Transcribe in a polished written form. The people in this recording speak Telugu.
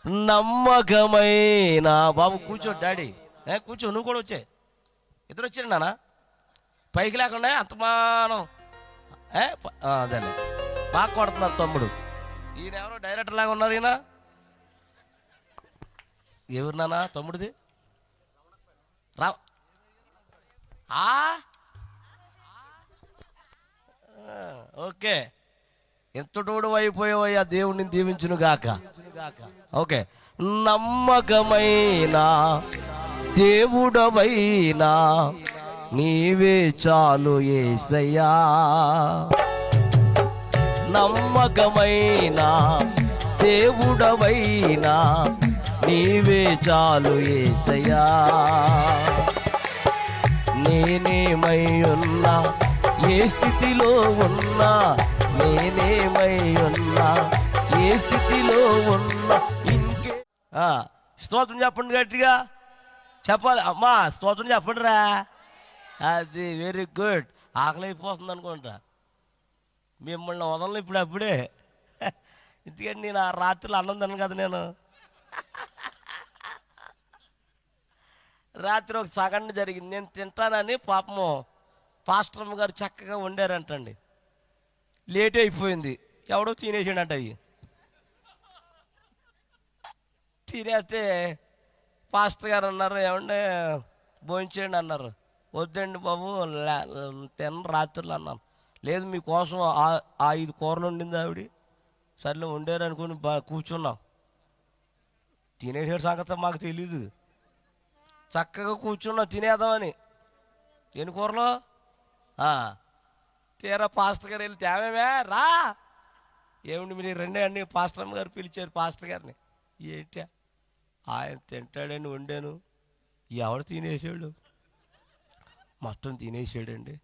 నమ్మకమైన బాబు కూర్చో డాడీ, కూర్చో, నువ్వు కూడా వచ్చే. ఇద్దరు వచ్చాడు నాన్న, పైకి లేకుండా అంతమానం అదే బాగా కొడుతున్నారు తమ్ముడు. ఈయన ఎవరో డైరెక్టర్ లాగా ఉన్నారు. ఈయన ఎవరు నాన్న తమ్ముడిది? రా ఓకే, ఎంతటోడు అయిపోయావయ్యా, దేవుడిని దీవించును గాక. ఓకే, నమ్మకమైన దేవుడవైనా నీవే చాలు యేసయ్యా. నమ్మకమైన దేవుడవైనా నీవే చాలు యేసయ్యా. నేనేమై ఉన్నా, ఏ స్థితిలో ఉన్నా, నేనేమై ఉన్నా, ఏ స్థితిలో ఉన్నా, ఇంకే స్తోత్రం చెప్పండి, గట్టిగా చెప్పాలి. అమ్మా స్తోత్రం చెప్పండి రా. అది వెరీ గుడ్. ఆకలి అయిపోతుంది అనుకుంటా, మిమ్మల్ని వదలను ఇప్పుడు అప్పుడే. ఎందుకంటే నేను ఆ రాత్రులు అన్నం తిన్నాను కదా. నేను రాత్రి ఒక సగండి జరిగింది, నేను తింటానని పాపము పాస్టర్మ్మ గారు చక్కగా వండారంటండి. లేట్ అయిపోయింది, ఎవడో తినేసాడంట. అవి తినేస్తే పాస్టర్ గారు అన్నారు, ఏమంటే భోంచేయండి అన్నారు. వద్దండి బాబు తిన్న రాత్రులు అన్నాను. లేదు మీకోసం 5 కూరలు వండింది ఆవిడ. సర్లే వండారు అనుకుని కూర్చున్నాం. తినేసాడు సంగతి మాకు తెలీదు. చక్కగా కూర్చున్నాం తినేద్దామని. ఎన్ని కూరలు? తీరా పాస్టర్ గారు వెళ్ళి తేమేమే రా, ఏమిటి మీరు రెండే అండి. పాస్టర్ గారు పిలిచారు పాస్టర్ గారిని. ఏంటి ఆయన తింటాడని వండాను, ఎవడు తినేసాడు, మొత్తం తినేసాడండి.